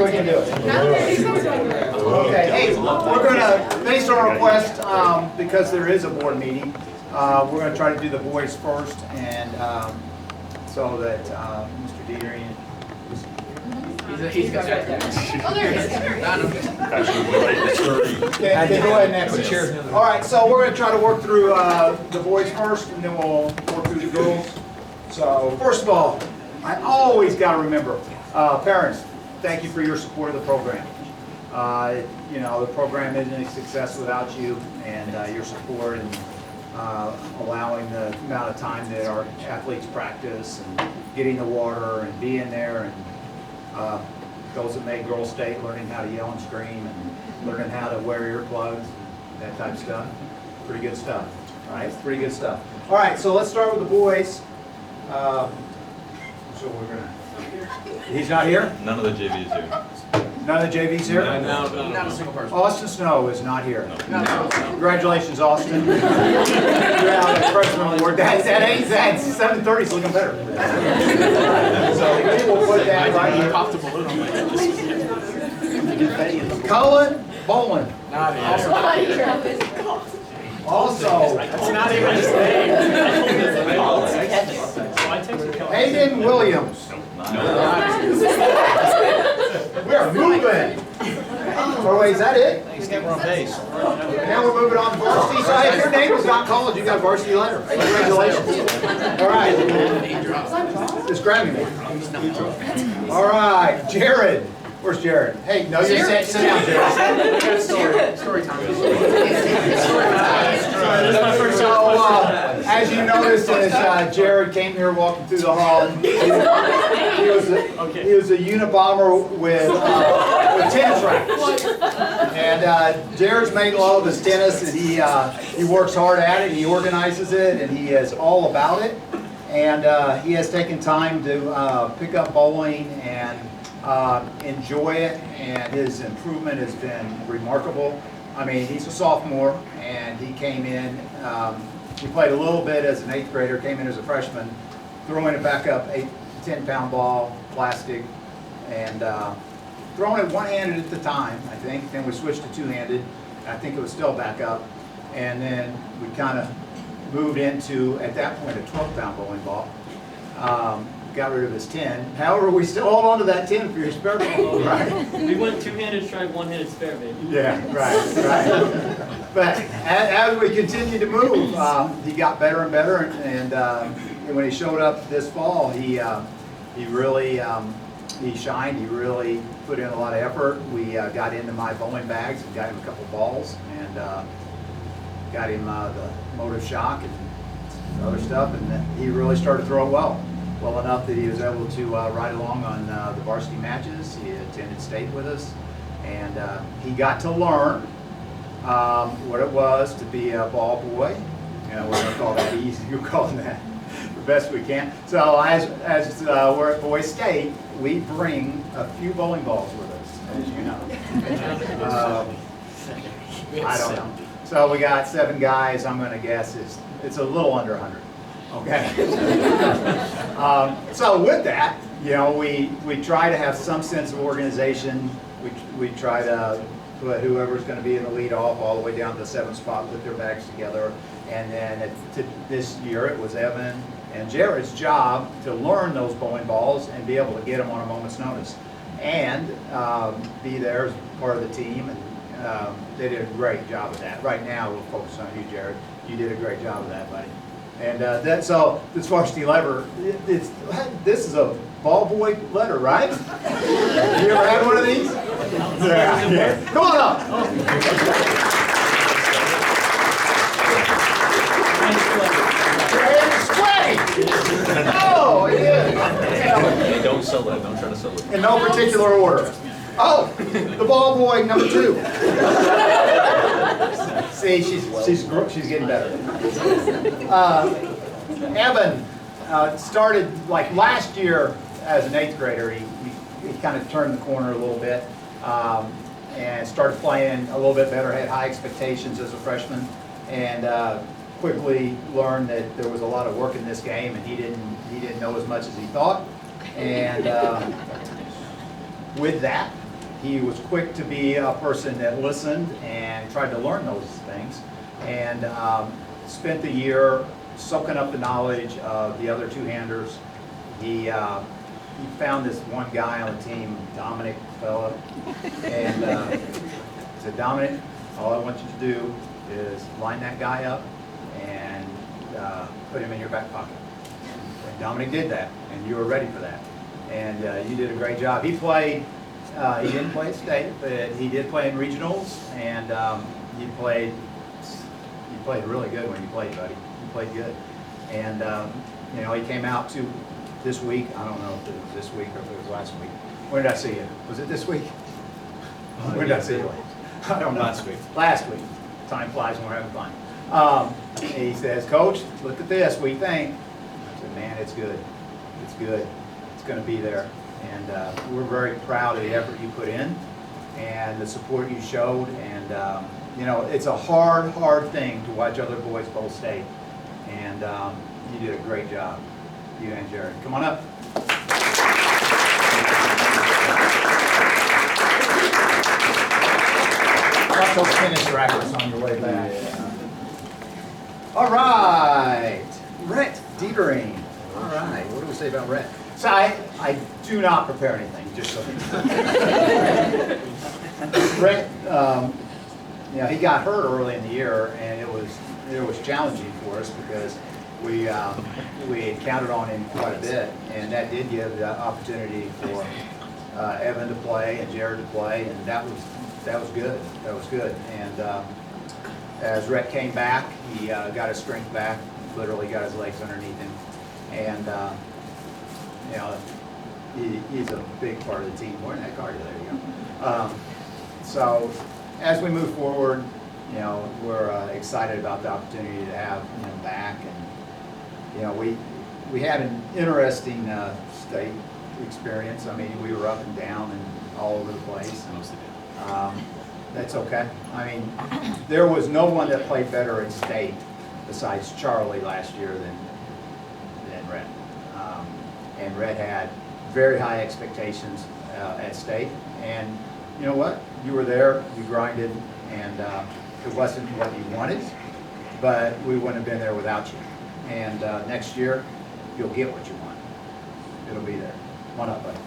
we can do it. Okay, hey, we're going to, based on request, because there is a board meeting, we're going to try to do the boys first, and so that Mr. Dieter. He's got it. Oh, there he is. Okay, go ahead next. All right, so we're going to try to work through the boys first, and then we'll work through the girls. So, first of all, I always got to remember, parents, thank you for your support of the program. You know, the program isn't a success without you and your support and allowing the amount of time that our athletes practice and getting the water and being there, and those that made Girls State learning how to yell and scream and learning how to wear earplugs, that type of stuff. Pretty good stuff, right? Pretty good stuff. All right, so let's start with the boys. So we're gonna. He's not here? None of the JVs here. None of the JVs here? No, not a single person. Austin Snow is not here. No. Congratulations, Austin. You're out at freshman award. That 7:30 is looking better. So we'll put that right here. Popped a balloon on my head. Cullen Boland. Not here. Also, That's not even his name. Hayden Williams. We're moving. Oh, wait, is that it? We're on base. Now we're moving on to varsity. So if your name was not called, you got a varsity letter. Congratulations. All right. Just grab me one. All right, Jared. Where's Jared? Hey, no, you're sit down, Jared. Story time. So, as you noticed, as Jared came here walking through the hall, he was a Unabomber with tennis rackets. And Jared's made love of his tennis, and he works hard at it, and he organizes it, and he is all about it. And he has taken time to pick up bowling and enjoy it, and his improvement has been remarkable. I mean, he's a sophomore, and he came in, he played a little bit as an 8th grader, came in as a freshman, throwing it back up, 10-pound ball, plastic, and throwing it one-handed at the time, I think. Then we switched to two-handed. I think it was still back up. And then we kind of moved into, at that point, a 12-pound bowling ball. Got rid of his 10. However, we still hold on to that 10 for your spare ball, right? We went two-handed, tried one-handed spare, baby. Yeah, right. But as we continued to move, he got better and better, and when he showed up this fall, he really he shined. He really put in a lot of effort. We got into my bowling bags and got him a couple balls, and got him the motive shock and other stuff, and then he really started to throw it well enough that he was able to ride along on the varsity matches. He attended state with us, and he got to learn what it was to be a ball boy. You know, we're going to call that easy. We're calling that the best we can. So as we're at Boys State, we bring a few bowling balls with us, as you know. I don't know. So we got 7 guys. I'm going to guess it's a little under 100. Okay. So with that, you know, we try to have some sense of organization. We try to put whoever's going to be in the lead off all the way down to the 7th spot, put their bags together. And then this year it was Evan and Jared's job to learn those bowling balls and be able to get them on a moment's notice, and be there as part of the team. And they did a great job of that. Right now we'll focus on you, Jared. You did a great job of that, buddy. And so this varsity letter, this is a ball boy letter, right? You ever had one of these? Yeah. Come on up. It's sweaty. Oh, yeah. Hey, don't sell it. Don't try to sell it. In no particular order. Oh, the ball boy number 2. See, she's getting better. Evan started like last year as an 8th grader. He kind of turned the corner a little bit and started playing a little bit better. Had high expectations as a freshman, and quickly learned that there was a lot of work in this game, and he didn't know as much as he thought. And with that, he was quick to be a person that listened and tried to learn those things, and spent the year soaking up the knowledge of the other two-handers. He found this one guy on the team, Dominic fella, and said, Dominic, all I want you to do is line that guy up and put him in your back pocket. And Dominic did that, and you were ready for that. And you did a great job. He played, he didn't play at state, but he did play in regionals, and you played really good when you played, buddy. You played good. And you know, he came out to this week. I don't know if it was this week or if it was last week. When did I see you? Was it this week? When did I see you? I don't know. Last week. Last week. Time flies when we're having fun. He says, Coach, look at this. What do you think? I said, man, it's good. It's good. It's going to be there. And we're very proud of the effort you put in and the support you showed. And you know, it's a hard thing to watch other boys bowl state. And you did a great job. You and Jared. Come on up. Got those finish rackets on your way back. All right. Rhett Dietering. All right. What do we say about Rhett? So I do not prepare anything, just so Rhett, you know, he got hurt early in the year, and it was challenging for us because we had counted on him quite a bit, and that did give the opportunity for Evan to play and Jared to play, and that was good. That was good. And as Rhett came back, he got his strength back, literally got his legs underneath him, and you know, he's a big part of the team. More than that cardio, there you go. So as we move forward, you know, we're excited about the opportunity to have him back, and you know, we had an interesting state experience. I mean, we were up and down and all over the place. That's okay. I mean, there was no one that played better at state besides Charlie last year than Rhett. And Rhett had very high expectations at state. And you know what? You were there, you grinded, and it wasn't what you wanted, but we wouldn't have been there without you. And next year, you'll get what you want. It'll be there. Come on up, buddy.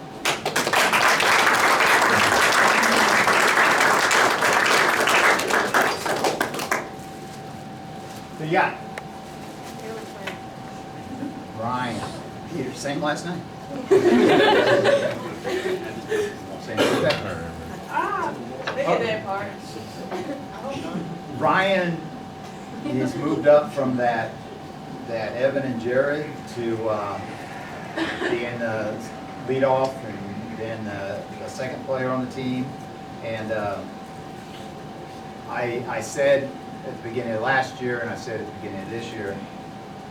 Who you got? Ryan. Peter, same last name? Same birthday? Look at that part. Ryan, he's moved up from that Evan and Jared to being the leadoff and then the second player on the team. And I said at the beginning of last year, and I said at the beginning of this year,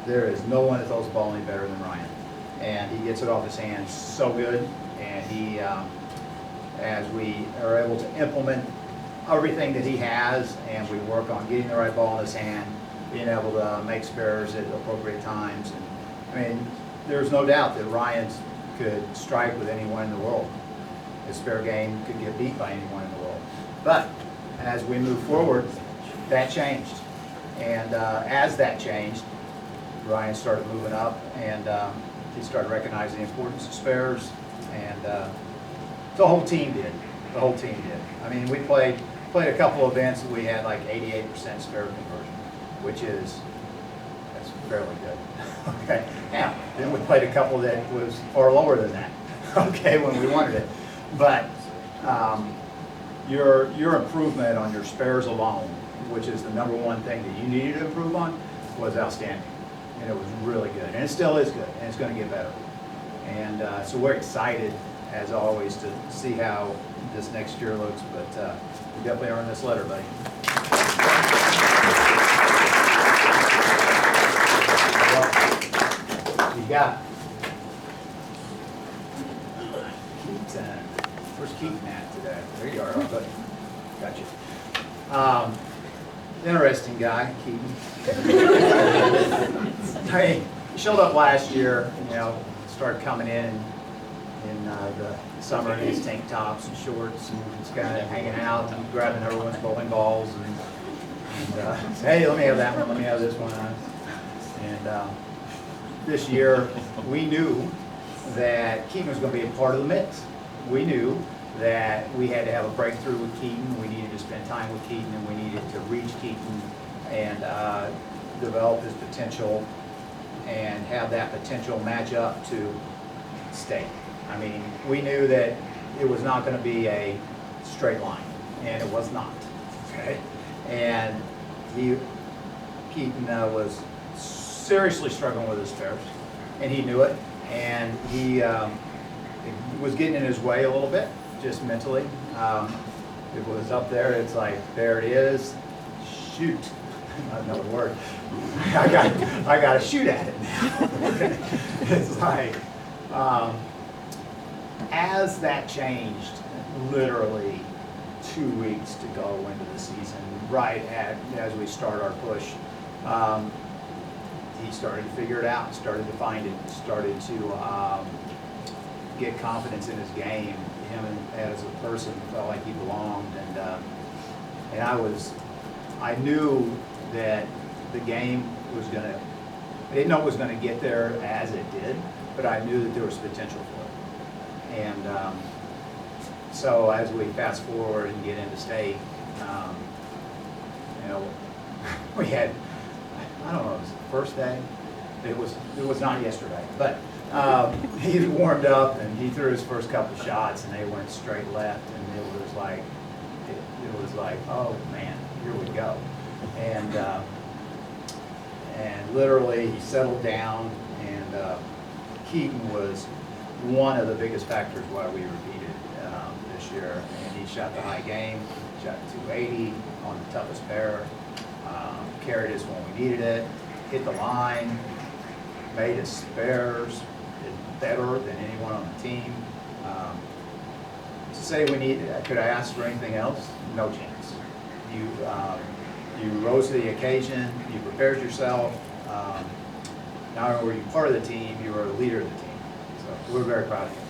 there is no one that throws the ball any better than Ryan. And he gets it off his hands so good. And he, as we are able to implement everything that he has, and we work on getting the right ball in his hand, being able to make spares at appropriate times. And I mean, there's no doubt that Ryan could strike with anyone in the world. His spare game could get beat by anyone in the world. But as we move forward, that changed. And as that changed, Ryan started moving up, and he started recognizing the importance of spares, and the whole team did. The whole team did. I mean, we played a couple events that we had like 88% spare conversion, which is, that's fairly good. Okay. Now, then we played a couple that was far lower than that. Okay, when we wanted it. But your improvement on your spares alone, which is the #1 thing that you needed to improve on, was outstanding. And it was really good. And it still is good. And it's going to get better. And so we're excited, as always, to see how this next year looks. But we definitely earned this letter, buddy. What you got? Keaton. Where's Keaton at today? There you are, buddy. Got you. Interesting guy, Keaton. I mean, he showed up last year, you know, started coming in, in the summer in his tank tops and shorts, and just kind of hanging out and grabbing everyone's bowling balls and say, hey, let me have that one, let me have this one. And this year, we knew that Keaton was going to be a part of the mix. We knew that we had to have a breakthrough with Keaton, we needed to spend time with Keaton, and we needed to reach Keaton and develop his potential and have that potential match up to state. I mean, we knew that it was not going to be a straight line, and it was not. Okay, and Keaton was seriously struggling with his spares, and he knew it, and he was getting in his way a little bit, just mentally. It was up there. It's like, there it is. Shoot. Not another word. I got to shoot at it now. It's like, as that changed, literally 2 weeks to go into the season, right as we start our push, he started to figure it out, started to find it, started to get confidence in his game. Him as a person felt like he belonged, and I knew that the game was gonna, I didn't know it was gonna get there as it did, but I knew that there was potential for it. And so as we fast forward and get into state, you know, we had, I don't know, it was the first day. It was not yesterday, but he warmed up and he threw his first couple shots and they went straight left, and it was like, oh man, here we go. And literally he settled down, and Keaton was one of the biggest factors why we repeated this year. And he shot the high game, shot 280 on the toughest pair, carried us when we needed it, hit the line, made his spares, did better than anyone on the team. To say could I ask for anything else? No chance. You rose to the occasion, you prepared yourself. Not only were you part of the team, you were a leader of the team. So we're very proud of you.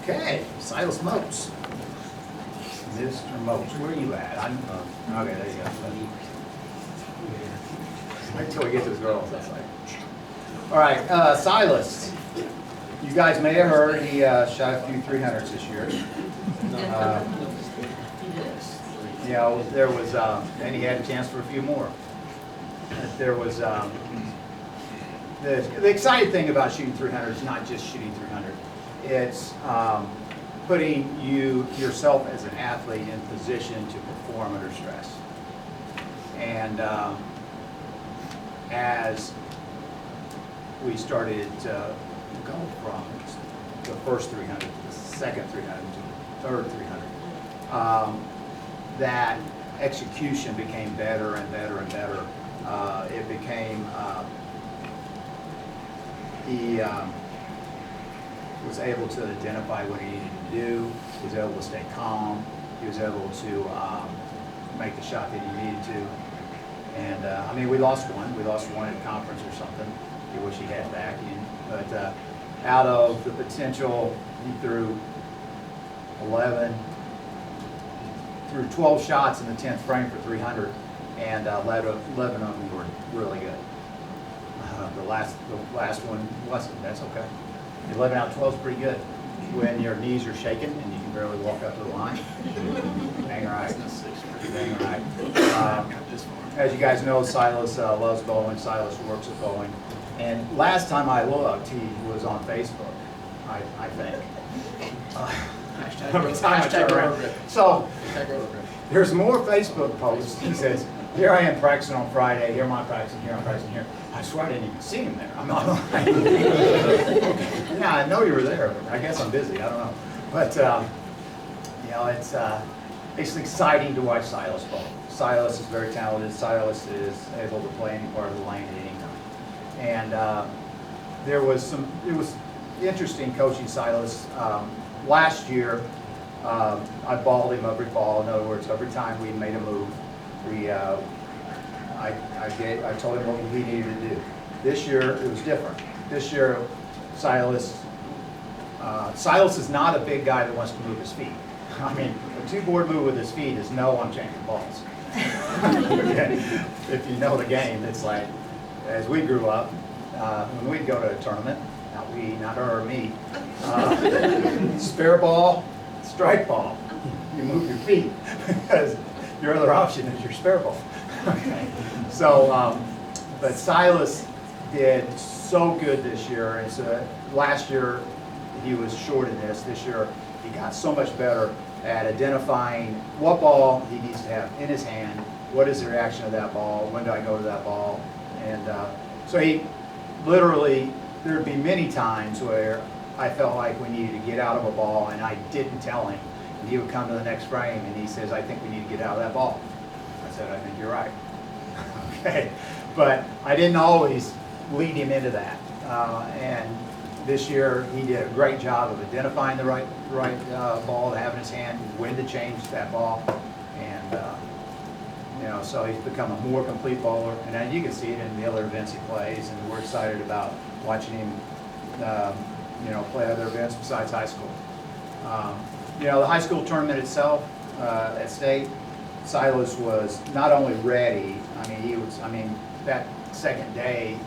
Okay, Silas Mopes. Mr. Mopes, where are you at? Okay, there you go. Until we get to the girls, that's like. All right, Silas. You guys may have heard he shot a few 300s this year. You know, there was, and he had a chance for a few more. There was, the exciting thing about shooting 300 is not just shooting 300. It's putting yourself as an athlete in position to perform under stress. And as we started to go from the first 300 to the second 300 to the third 300, that execution became better and better and better. It became, he was able to identify what he needed to do. He was able to stay calm. He was able to make the shot that he needed to. And I mean, we lost one. We lost one at a conference or something. We wish he had back in. But out of the potential, he threw 12 shots in the 10th frame for 300, and 11 of them were really good. The last one wasn't. That's okay. 11 out of 12 is pretty good. When your knees are shaking and you can barely walk up to the line. Dang right. Dang right. As you guys know, Silas loves bowling. Silas works at bowling. And last time I looked, he was on Facebook, I think. Every time I turn around. So there's more Facebook posts. He says, here I am practicing on Friday, here I'm practicing, here I'm practicing, here. I swear I didn't even see him there. I'm not lying. Yeah, I know you were there, but I guess I'm busy, I don't know. But, you know, it's exciting to watch Silas bowl. Silas is very talented. Silas is able to play any part of the lane at any time. And it was interesting coaching Silas. Last year, I balled him every ball. In other words, every time we made a move, we I told him what we needed to do. This year, it was different. This year, Silas is not a big guy that wants to move his feet. I mean, a two-board move with his feet is no, I'm changing balls. Okay. If you know the game, it's like, as we grew up, when we'd go to a tournament, not her or me, spare ball, strike ball. You move your feet because your other option is your spare ball. Okay. So, but Silas did so good this year. And so last year he was short in this. This year he got so much better at identifying what ball he needs to have in his hand, what is the reaction of that ball, when do I go to that ball. And so he literally, there'd be many times where I felt like we needed to get out of a ball and I didn't tell him. And he would come to the next frame and he says, I think we need to get out of that ball. I said, I think you're right. Okay, but I didn't always lead him into that. And this year he did a great job of identifying the right ball to have in his hand, when to change that ball, and you know, so he's become a more complete bowler. And then you can see it in the other events he plays, and we're excited about watching him, you know, play other events besides high school. You know, the high school tournament itself at state, Silas was not only ready. I mean, he was. I mean, that second day,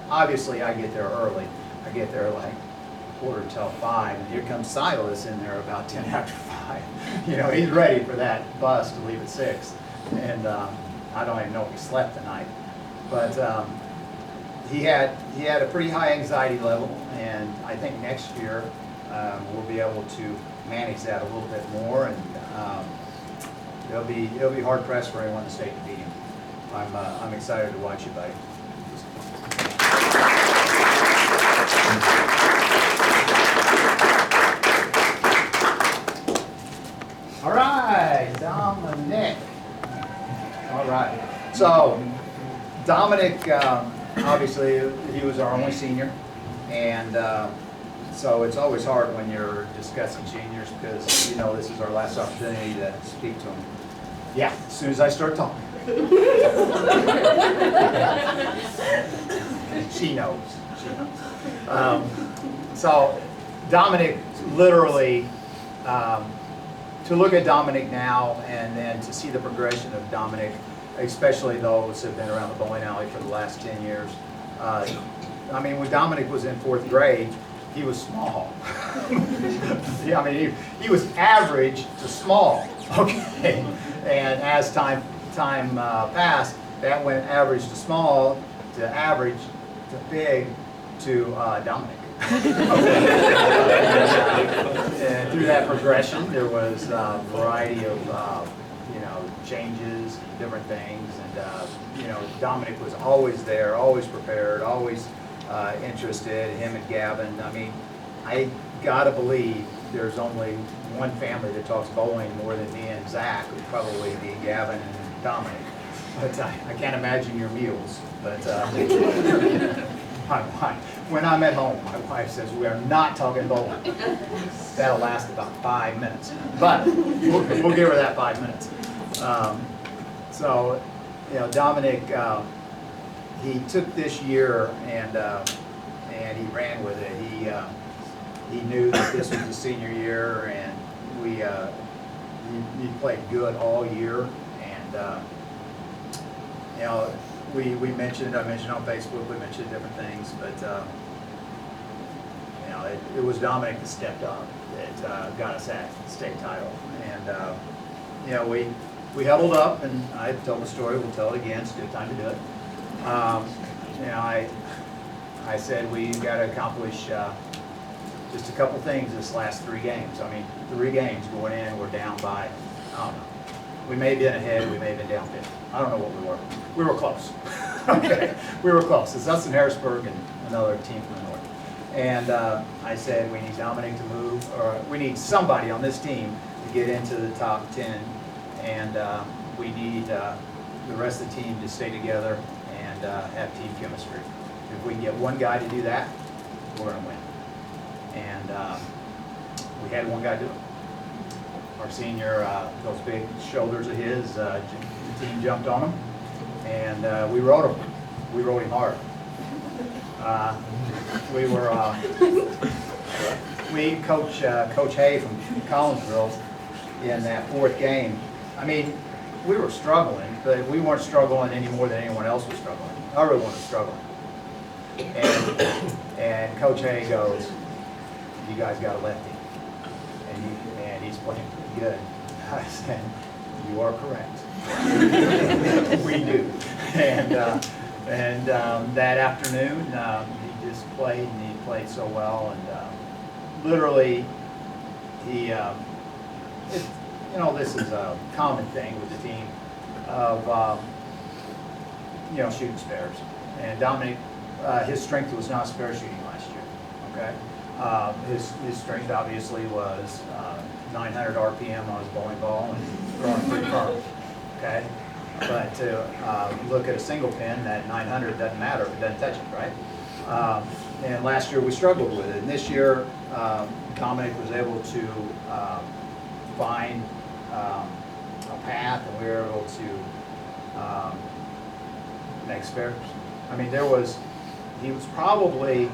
obviously I get there early. I get there like 4:45, and here comes Silas in there about 10 after 5. You know, he's ready for that bus to leave at 6. And I don't even know if he slept tonight. But he had a pretty high anxiety level, and I think next year we'll be able to manage that a little bit more, and it'll be hard pressed for anyone in the state to beat him. I'm excited to watch you, buddy. All right, Dominic. All right. So Dominic, obviously, he was our only senior, and so it's always hard when you're discussing seniors because you know this is our last opportunity to speak to them. Yeah, as soon as I start talking. She knows. She knows. So Dominic, literally, to look at Dominic now and then to see the progression of Dominic, especially those who have been around the bowling alley for the last 10 years. I mean, when Dominic was in 4th grade, he was small. Yeah, I mean, he was average to small. Okay, and as time passed, that went average to small to average to big to Dominic. And through that progression, there was a variety of you know, changes, different things, and you know, Dominic was always there, always prepared, always interested. Him and Gavin. I mean, I gotta believe there's only one family that talks bowling more than me and Zach. Would probably be Gavin and Dominic. But I can't imagine your meals. But when I'm at home, my wife says we are not talking bowling. That'll last about 5 minutes, but we'll give her that 5 minutes. So, you know, Dominic, he took this year and he ran with it. He knew that this was his senior year, and he played good all year. And you know, I mentioned on Facebook, we mentioned different things, but you know, it was Dominic that stepped up that got us that state title. And you know, we huddled up, and I told the story. We'll tell it again. It's a good time to do it. You know, I said we've got to accomplish just a couple things this last 3 games. I mean, 3 games going in, we're down by, I don't know. We may have been ahead, we may have been down 50. I don't know what we were. We were close. Okay, we were close. It's us and Harrisburg and another team from the north. And I said we need Dominic to move, or we need somebody on this team to get into the top 10, and we need the rest of the team to stay together and have team chemistry. If we can get one guy to do that, we're going to win. And we had one guy do it. Our senior, those big shoulders of his, the team jumped on him, and we rode him. We rode him hard. We Coach Hay from Collinsville in that fourth game. I mean, we were struggling, but we weren't struggling any more than anyone else was struggling. Everyone was struggling. And Coach Hay goes, "You guys got a lefty, and he's playing pretty good." I said, "You are correct. We do." And that afternoon, he just played, and he played so well, and literally, he, this is a common thing with the team of, shooting spares. And Dominic, his strength was not spare shooting last year, okay? His strength obviously was 900 RPM on his bowling ball and throwing pretty firm, okay? But to look at a single pin, that 900 doesn't matter if it doesn't touch it, right? And last year we struggled with it. And this year, Dominic was able to find a path, and we were able to make spares. I mean, he was probably,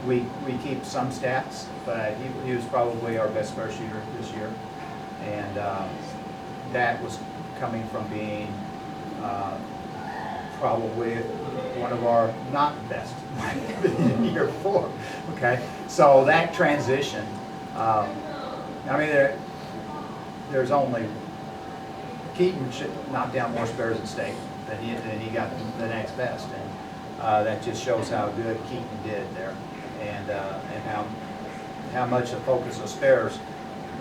we keep some stats, but he was probably our best spare shooter this year. And that was coming from being probably one of our not best in year before. Okay, so that transition. I mean, there's only Keaton should knock down more spares in state than he got the next best, and that just shows how good Keaton did there, and how much the focus of spares,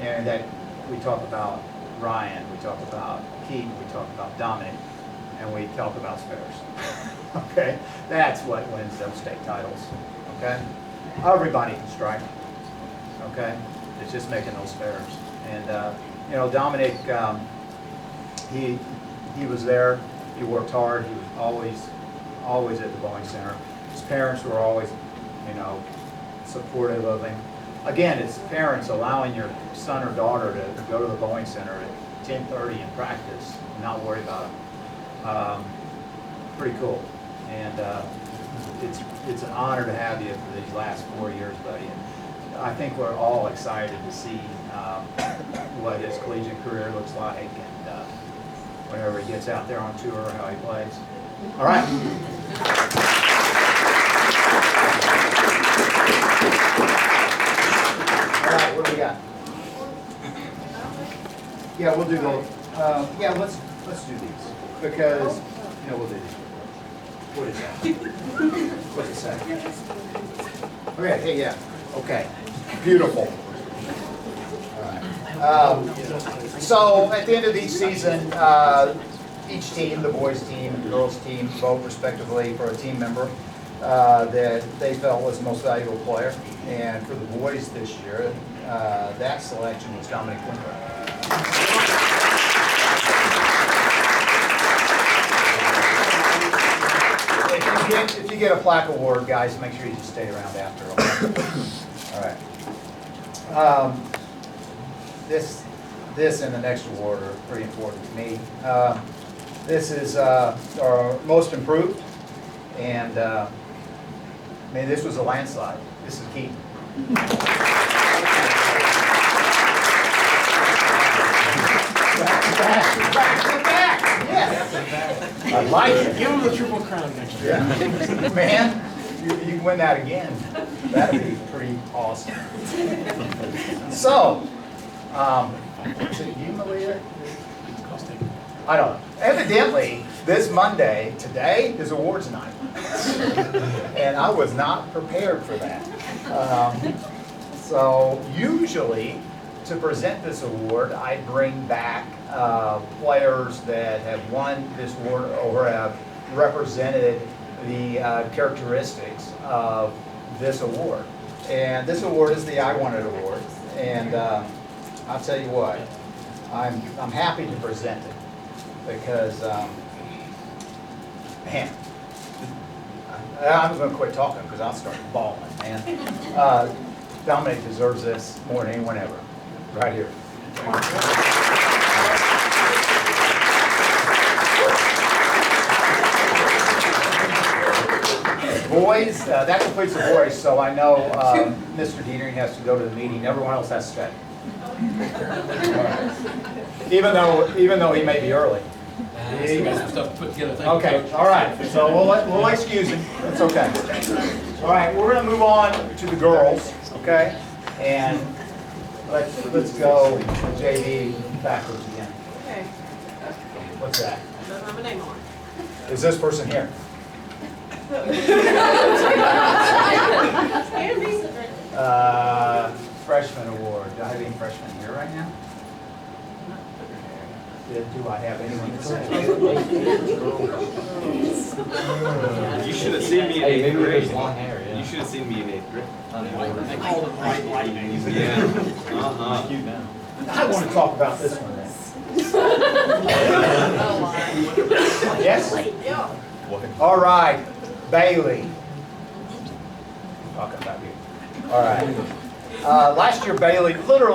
and that we talk about Ryan, we talk about Keaton, we talk about Dominic, and we talk about spares. Okay, that's what wins those state titles. Okay, everybody can strike. Okay, it's just making those spares. And Dominic, he was there. He worked hard. He was always at the bowling center. His parents were always, supportive of him. Again, it's parents allowing your son or daughter to go to the bowling center at 10:30 and practice, and not worry about them. Pretty cool. And it's an honor to have you for these last 4 years, buddy. And I think we're all excited to see what his collegiate career looks like, and whenever he gets out there on tour, how he plays. All right. All right, what do we got? Yeah, we'll do those. Yeah, let's do these, because we'll do these. What is that? What's it say? Okay. Hey, yeah. Okay. Beautiful. All right. So at the end of each season, each team, the boys team and the girls team, vote respectively for a team member that they felt was the most valuable player. And for the boys this year, that selection was Dominic Winkler. If you get a plaque award, guys, make sure you just stay around after. All right. This and the next award are pretty important to me. This is our most improved, and this was a landslide. This is Keaton. Back. Yeah. I like it. Give him the Triple Crown next year. Yeah. Man, you can win that again. That'd be pretty awesome. So, is it you, Malia? I don't know. Evidently, this Monday, today, is awards night. And I was not prepared for that. So, usually, to present this award, I bring back players that have won this award or have represented the characteristics of this award. And this award is the I Wanted Award. And I'll tell you what, I'm happy to present it because, man, I'm going to quit talking because I'll start bawling, man. Dominic deserves this more than anyone ever. Right here. Come on. Boys, that completes the boys, so I know Mr. Dietering has to go to the meeting. Everyone else has to stay. Even though he may be early. Still got some stuff to put together. Thank you, Okay, Coach. all right, so we'll excuse him, it's okay. All right, we're gonna move on to the girls, okay? And let's go JV backwards again. Okay. What's that? Doesn't have a name on it. Is this person here? Can be. Freshman award, do I have any freshmen here right now? Do I have anyone? You should have seen me in Hey, eighth maybe with grade. his long hair, yeah. You should have seen me in eighth grade. They called it white lightning. Yeah. Uh-huh. Cute now. I want to talk about this one then. Yes? Yeah. All right, Bailey. Talking about you. All right. Last year, Bailey literally